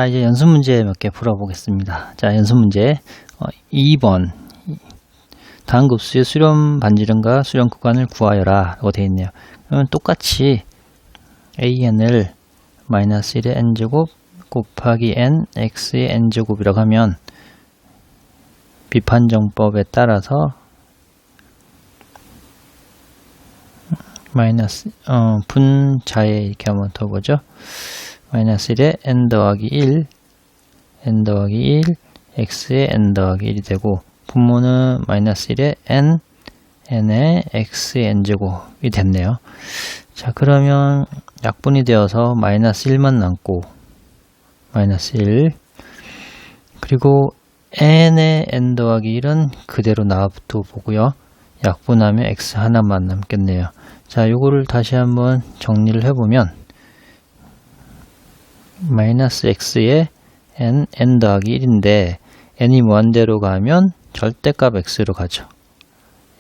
자, 이제 연습 문제 몇 개 풀어보겠습니다. 자, 연습 문제 2번. 다음 급수의 수렴 반지름과 수렴 구간을 구하여라 라고 되어 있네요. 그러면 똑같이 an을 마이너스 1의 n제곱 곱하기 n x의 n제곱이라고 하면 비판정법에 따라서 마이너스 분자에 이렇게 한번 더 보죠. 마이너스 1에 n 더하기 1 n 더하기 1 x의 n 더하기 1이 되고 분모는 마이너스 1에 n n의 x의 n제곱이 됐네요. 자, 그러면 약분이 되어서 마이너스 1만 남고 마이너스 1 그리고 n의 n 더하기 1은 그대로 놔둬 보고요. 약분하면 x 하나만 남겠네요. 자, 요거를 다시 한번 정리를 해보면 마이너스 x에 n 더하기 1인데 n이 무한대로 가면 절대값 x로 가죠.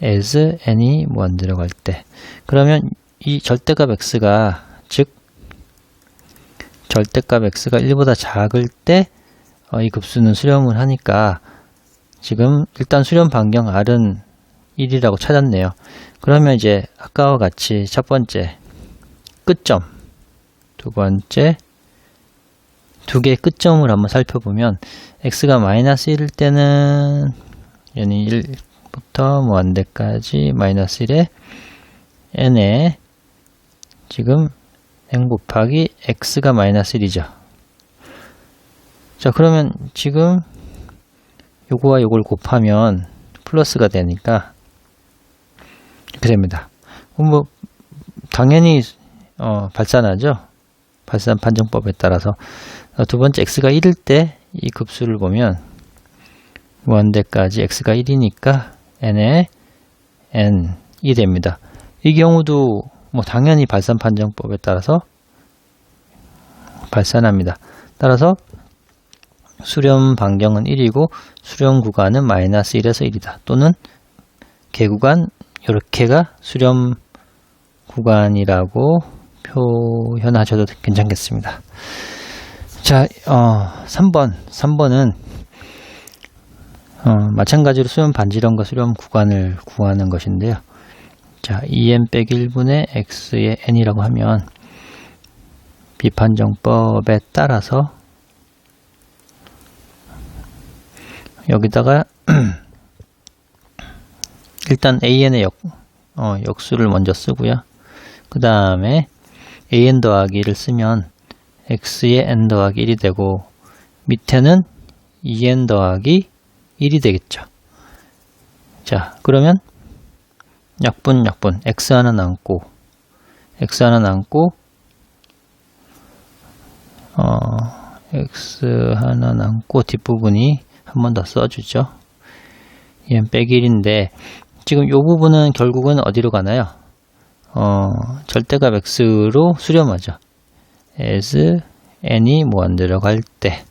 as n이 무한대로 갈 때. 그러면 이 절대값 x가 즉 절대값 x가 1보다 작을 때 이 급수는 수렴을 하니까 지금 일단 수렴 반경 r은 1이라고 찾았네요. 그러면 이제 아까와 같이 첫 번째 끝점, 두 번째 두 개의 끝점을 한번 살펴보면 x가 마이너스 1일 때는 얘는 1부터 무한대까지 마이너스 1에 n에 지금 n 곱하기 x가 마이너스 1이죠. 자, 그러면 지금 요거와 요걸 곱하면 플러스가 되니까 이렇게 됩니다. 뭐 당연히 발산하죠. 발산 판정법에 따라서 두 번째 x가 1일 때 이 급수를 보면 무한대까지 x가 1이니까 n에 n이 됩니다. 이 경우도 뭐 당연히 발산 판정법에 따라서 발산합니다. 따라서 수렴 반경은 1이고 수렴 구간은 마이너스 1에서 1이다. 또는 개구간 이렇게가 수렴 구간이라고 표현하셔도 괜찮겠습니다. 자, 3번은 마찬가지로 수렴 반지름과 수렴 구간을 구하는 것인데요. 자, 2n 빼기 1분의 x의 n이라고 하면 비판정법에 따라서 여기다가 일단 an의 역수를 먼저 쓰고요. 그 다음에 an 더하기 1을 쓰면 x의 n 더하기 1이 되고 밑에는 2n 더하기 1이 되겠죠. 자, 그러면 약분 x 하나 남고 x 하나 남고 뒷부분이 한 번 더 써주죠. 2n 빼기 1인데 지금 이 부분은 결국은 어디로 가나요? 절대값 x로 수렴하죠. as n이 무한대로 갈 때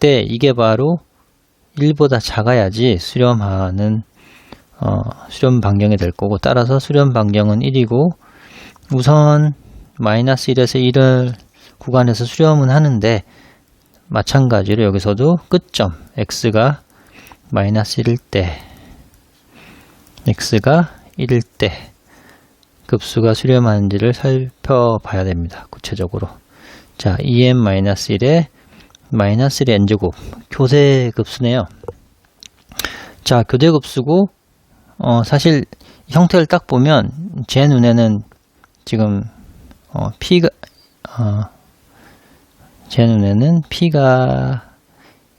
이게 바로 1보다 작아야지 수렴하는 수렴 반경이 될 거고 따라서 수렴 반경은 1이고 우선 마이너스 1에서 1을 구간에서 수렴은 하는데 마찬가지로 여기서도 끝점 x가 마이너스 1일 때 급수가 수렴하는지를 살펴봐야 됩니다. 구체적으로. 자, 2n-1에 마이너스 1의 n제곱 교대 급수네요. 자, 교대 급수고 사실 형태를 딱 보면 제 눈에는 지금 제 눈에는 p가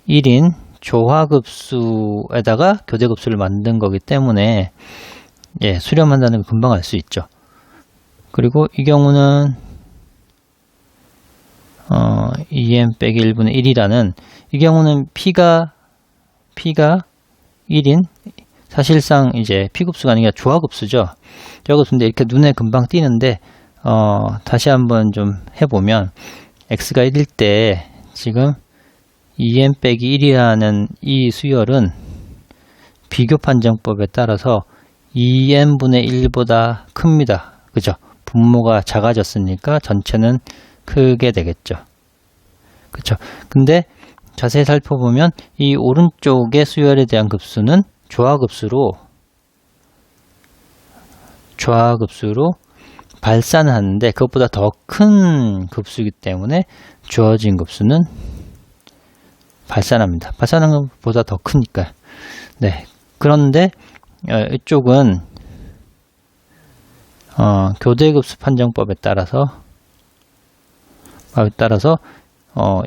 1인 조화급수에다가 교대급수를 만든 거기 때문에 예, 수렴한다는 걸 금방 알 수 있죠. 그리고 이 경우는 2n 빼기 1분의 1이라는 이 경우는 p가 1인 사실상 이제 p급수가 아니라 조화급수죠. 조화급수인데 이렇게 눈에 금방 띄는데 다시 한번 좀 해보면 x가 1일 때 지금 2n 빼기 1이라는 이 수열은 비교 판정법에 따라서 2n분의 1보다 큽니다. 그죠? 분모가 작아졌으니까 전체는 크게 되겠죠. 그쵸? 근데 자세히 살펴보면 이 오른쪽의 수열에 대한 급수는 조화급수로 발산을 하는데 그것보다 더 큰 급수이기 때문에 주어진 급수는 발산합니다. 발산하는 것보다 더 크니까. 네. 그런데 이쪽은 교대급수 판정법에 따라서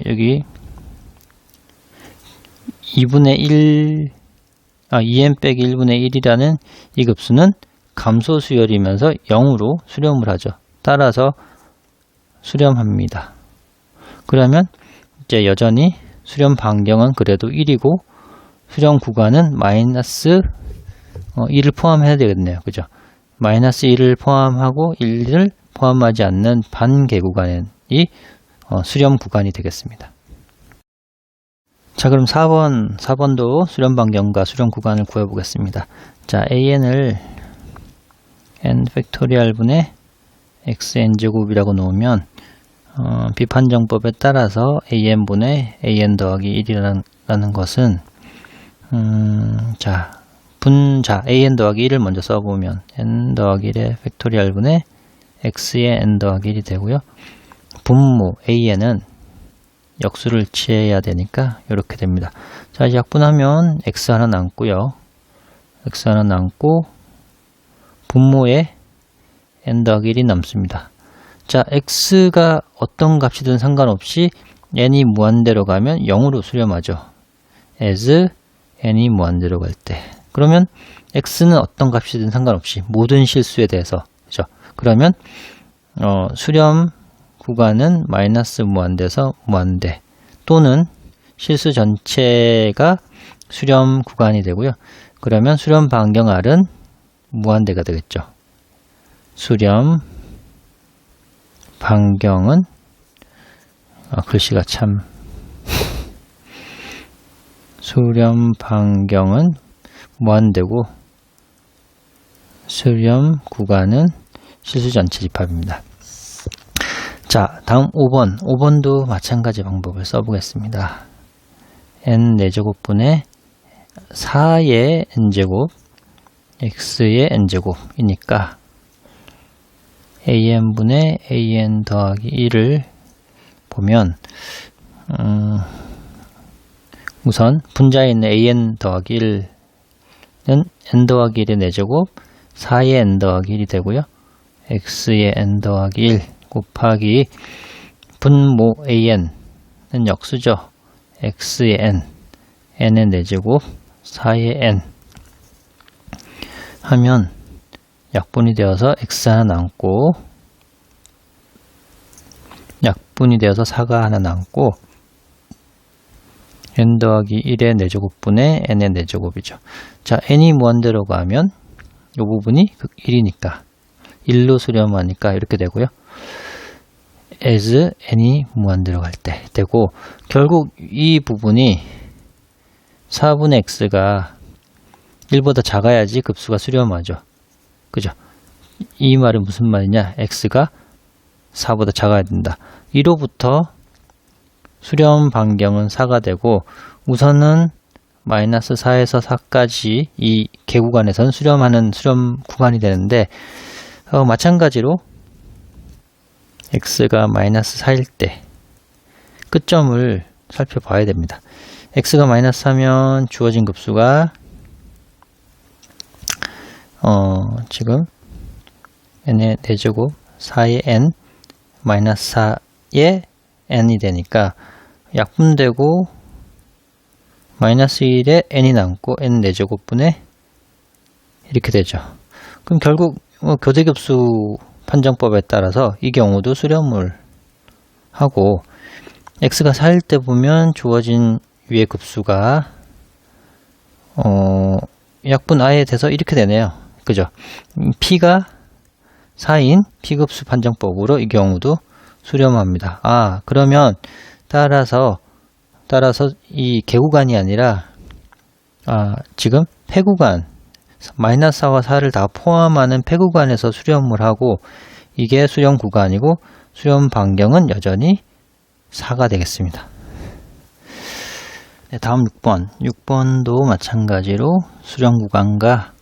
여기 2분의 1 2n 빼기 1분의 1이라는 이 급수는 감소 수열이면서 0으로 수렴을 하죠. 따라서 수렴합니다. 그러면 이제 여전히 수렴 반경은 그래도 1이고 수렴 구간은 마이너스 1을 포함해야 되겠네요. 그죠? 마이너스 1을 포함하고 1을 포함하지 않는 반개 구간이 수렴 구간이 되겠습니다. 자, 그럼 4번도 수렴 반경과 수렴 구간을 구해보겠습니다. 자, an을 n 팩토리얼 분의 xn제곱이라고 놓으면 비판정법에 따라서 an분의 an 더하기 1이라는 것은 자, an 더하기 1을 먼저 써보면 n 더하기 1의 팩토리얼 분의 x의 n 더하기 1이 되고요. 분모 an은 역수를 취해야 되니까 이렇게 됩니다. 자, 이제 약분하면 x 하나 남고요. x 하나 남고 분모에 n 더하기 1이 남습니다. 자, x가 어떤 값이든 상관없이 n이 무한대로 가면 0으로 수렴하죠. as n이 무한대로 갈 때. 그러면 x는 어떤 값이든 상관없이 모든 실수에 대해서, 그죠? 그러면 수렴 구간은 마이너스 무한대에서 무한대 또는 실수 전체가 수렴 구간이 되고요. 그러면 수렴 반경 R은 무한대가 되겠죠. 수렴 반경은 글씨가 참 수렴 반경은 무한대고 수렴 구간은 실수 전체 집합입니다. 자, 다음 5번도 마찬가지 방법을 써보겠습니다. n 4제곱분의 4의 n제곱 x의 n제곱이니까 an분의 an 더하기 1을 보면 우선 분자에 있는 an 더하기 1은 n 더하기 1의 4제곱 4의 n 더하기 1이 되고요. x의 n 더하기 1 곱하기 분모 an은 역수죠. x의 n, n의 4제곱, 4의 n 하면 약분이 되어서 x 하나 남고 약분이 되어서 4가 하나 남고 n 더하기 1의 4제곱분의 n의 4제곱이죠. 자, n이 무한대로 가면 이 부분이 1이니까 1로 수렴하니까 이렇게 되고요. as n이 무한대로 갈 때 되고 결국 이 부분이 4분의 x가 1보다 작아야지 급수가 수렴하죠. 그죠? 이 말은 무슨 말이냐? x가 4보다 작아야 된다. 1호부터 수렴 반경은 4가 되고 우선은 마이너스 4에서 4까지 이 개구간에서는 수렴하는 수렴 구간이 되는데 마찬가지로 x가 마이너스 4일 때 끝점을 살펴봐야 됩니다. x가 마이너스 4면 주어진 급수가 지금 n의 4제곱 4의 n 마이너스 4의 n이 되니까 약분되고 마이너스 1에 n이 남고 n 4제곱분의 이렇게 되죠. 그럼 결국 교대급수 판정법에 따라서 이 경우도 수렴을 하고 x가 4일 때 보면 주어진 위의 급수가 약분 i에 돼서 이렇게 되네요. 그죠? p가 4인 p급수 판정법으로 이 경우도 수렴합니다. 아, 그러면 따라서 이 개구간이 아니라 지금 폐구간 마이너스 4와 4를 다 포함하는 폐구간에서 수렴을 하고 이게 수렴 구간이고 수렴 반경은 여전히 4가 되겠습니다. 네, 다음 6번. 6번도 마찬가지로 수렴 구간과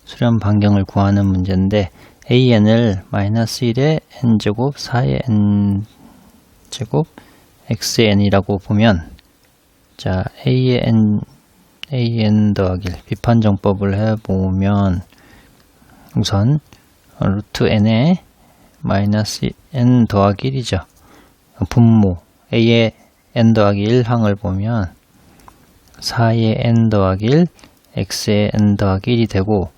수렴 반경을 구하는 문제인데 an을 마이너스 1의 n제곱 4의 n제곱 x의 n이라고 보면 자 a의 an 더하기 1 비판정법을 해보면 우선 루트 n에 마이너스 n 더하기 1이죠. 분모 a의 n 더하기 1 항을 보면 4의 n 더하기 1 x의 n 더하기 1이 되고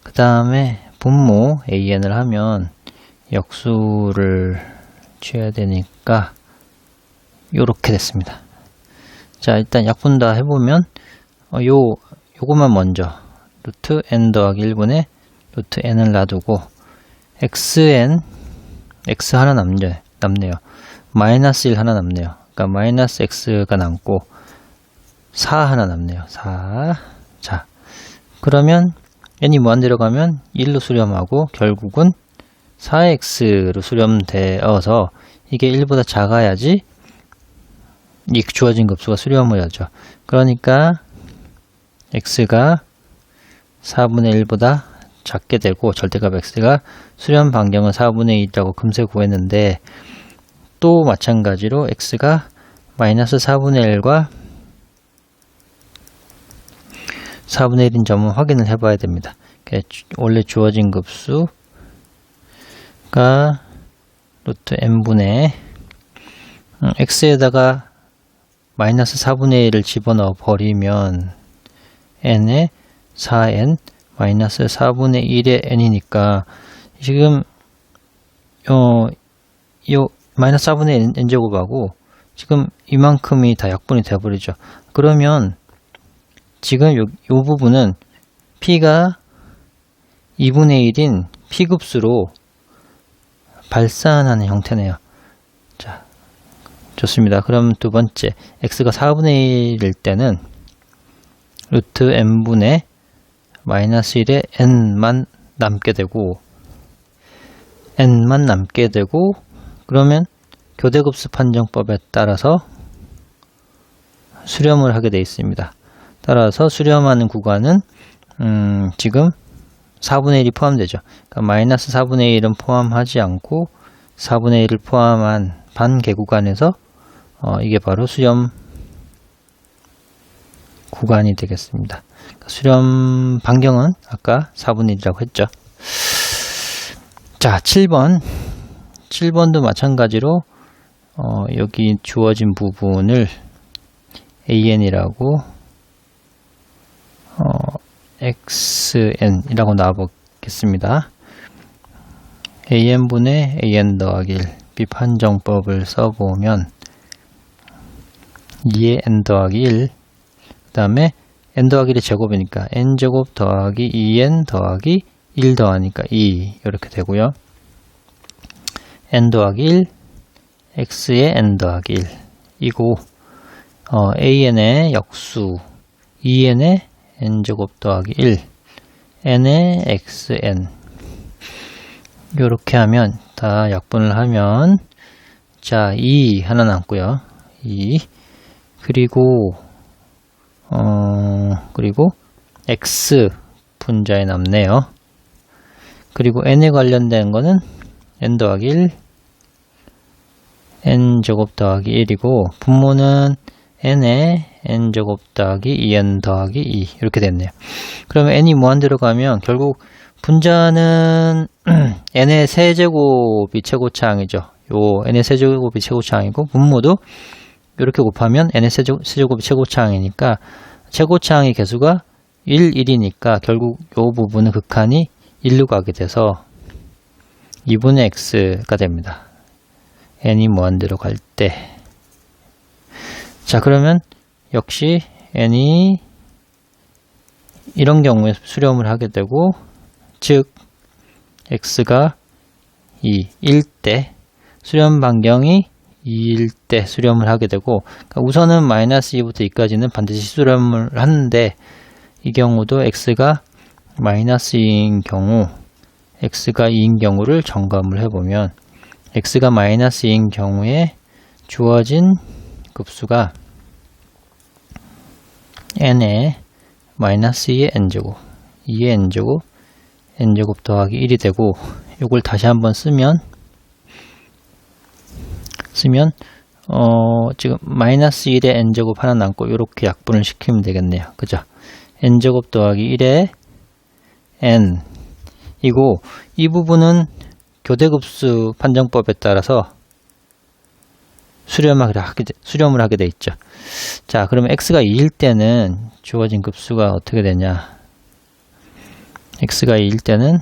그 다음에 분모 an을 하면 역수를 취해야 되니까 요렇게 됐습니다. 자 일단 약분다 해보면 요거만 먼저 루트 n 더하기 1분의 루트 n을 놔두고 xn x 하나 남네요. 마이너스 1 하나 남네요. 그러니까 마이너스 x가 남고 4 하나 남네요. 4. 자 그러면 n이 무한대로 가면 1로 수렴하고 결국은 4x로 수렴되어서 이게 1보다 작아야지 이 주어진 급수가 수렴을 하죠. 그러니까 x가 4분의 1보다 작게 되고 절대값 x가 수렴 반경은 4분의 1이라고 금세 구했는데 또 마찬가지로 x가 마이너스 4분의 1과 4분의 1인 점은 확인을 해봐야 됩니다. 원래 주어진 급수가 루트 n분의 x에다가 마이너스 4분의 1을 집어넣어 버리면 n에 4n 마이너스 4분의 1의 n이니까 지금 요 마이너스 4분의 n제곱하고 지금 이만큼이 다 약분이 되어버리죠. 그러면 지금 요 부분은 p가 2분의 1인 p급수로 발산하는 형태네요. 자, 좋습니다. 그럼 두 번째, x가 4분의 1일 때는 루트 n분의 마이너스 1의 n만 남게 되고 그러면 교대급수 판정법에 따라서 수렴을 하게 되어 있습니다. 따라서 수렴하는 구간은 지금 4분의 1이 포함되죠. 그러니까 마이너스 4분의 1은 포함하지 않고 4분의 1을 포함한 반개구간에서 이게 바로 수렴 구간이 되겠습니다. 그러니까 수렴 반경은 아까 4분의 1이라고 했죠. 자, 7번도 마찬가지로 여기 주어진 부분을 an이라고 xn이라고 놔보겠습니다. an분의 an 더하기 1 비판정법을 써보면 2의 n 더하기 1 그 다음에 n 더하기 1의 제곱이니까 n제곱 더하기 2n 더하기 1 더하니까 2 이렇게 되고요. n 더하기 1 x의 n 더하기 1 이고 an의 역수 2n의 n제곱 더하기 1 n의 xn 요렇게 하면 다 약분을 하면 자 2 하나 남고요. 2 그리고 x 분자에 남네요. 그리고 n에 관련된 거는 n 더하기 1 n제곱 더하기 1이고 분모는 n에 n제곱 더하기 2n 더하기 2 이렇게 됐네요. 그러면 n이 무한대로 가면 결국 분자는 n의 세제곱이 최고차항이죠. 요 n의 세제곱이 최고차항이고 분모도 이렇게 곱하면 n의 세제곱이 최고차항이니까 최고차항의 개수가 1, 1이니까 결국 요 부분은 극한이 1로 가게 돼서 2분의 x가 됩니다. n이 무한대로 갈 때. 자, 그러면 역시 n이 이런 경우에 수렴을 하게 되고 즉 x가 1일 때 수렴 반경이 2일 때 수렴을 하게 되고 그러니까 우선은 마이너스 2부터 2까지는 반드시 수렴을 하는데 이 경우도 x가 마이너스 2인 경우 x가 2인 경우를 점검을 해보면 x가 마이너스 2인 경우에 주어진 급수가 n에 마이너스 2의 n제곱, 2의 n제곱, n제곱 더하기 1이 되고, 요걸 다시 한번 쓰면 지금 마이너스 1의 n제곱 하나 남고 요렇게 약분을 시키면 되겠네요. 그죠? n제곱 더하기 1의 n 이고, 이 부분은 교대급수 판정법에 따라서 수렴을 하게 돼 있죠. 자, 그러면 x가 2일 때는 주어진 급수가 어떻게 되냐? x가 2일 때는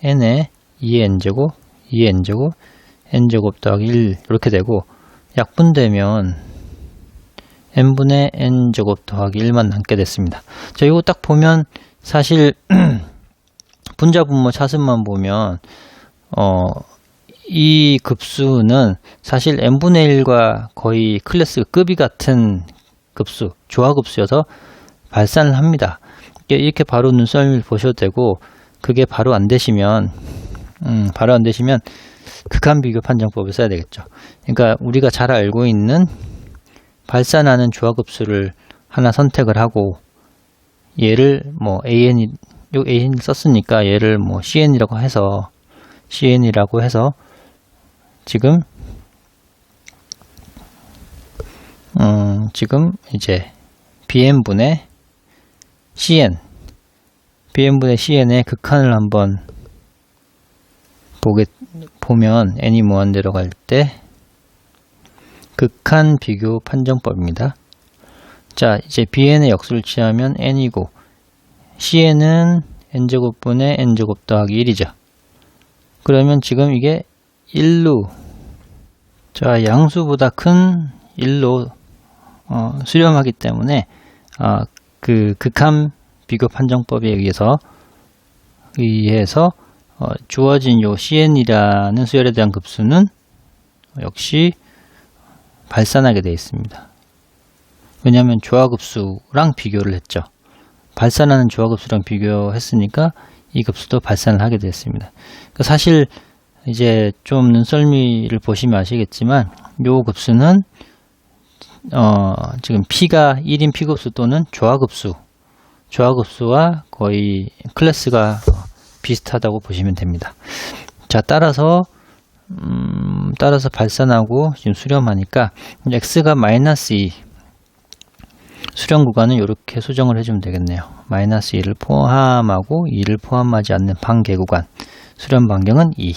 n에 2의 n제곱, 2의 n제곱, n제곱 더하기 1 이렇게 되고, 약분되면 n분의 n제곱 더하기 1만 남게 됐습니다. 자, 이거 딱 보면 사실 분자 분모 차순만 보면 이 급수는 사실 n분의 1과 거의 클래스 급이 같은 급수, 조화급수여서 발산을 합니다. 이렇게 바로 눈썰미를 보셔도 되고, 그게 바로 안 되시면 극한 비교 판정법을 써야 되겠죠. 그러니까 우리가 잘 알고 있는 발산하는 조화급수를 하나 선택을 하고, 얘를 뭐 AN을 썼으니까 얘를 뭐 CN이라고 해서 지금 이제 BN분의 CN의 극한을 한번 보면 n이 무한대로 갈 때 극한 비교 판정법입니다. 자, 이제 bn의 역수를 취하면 n이고, cn은 n제곱분의 n제곱 더하기 1이죠. 그러면 지금 이게 1로, 자, 양수보다 큰 1로 수렴하기 때문에 그 극한 비교 판정법에 의해서 주어진 요 cn이라는 수열에 대한 급수는 역시 발산하게 되어 있습니다. 왜냐하면 조화급수랑 비교를 했죠. 발산하는 조화급수랑 비교했으니까 이 급수도 발산을 하게 되었습니다. 그러니까 사실 이제 좀 눈썰미를 보시면 아시겠지만 요 급수는 지금 P가 1인 P급수 또는 조화급수와 거의 클래스가 비슷하다고 보시면 됩니다. 자, 따라서 발산하고 지금 수렴하니까 x가 마이너스 2 수렴 구간은 이렇게 수정을 해주면 되겠네요. 마이너스 2를 포함하고 2를 포함하지 않는 반개 구간 수렴 반경은 2.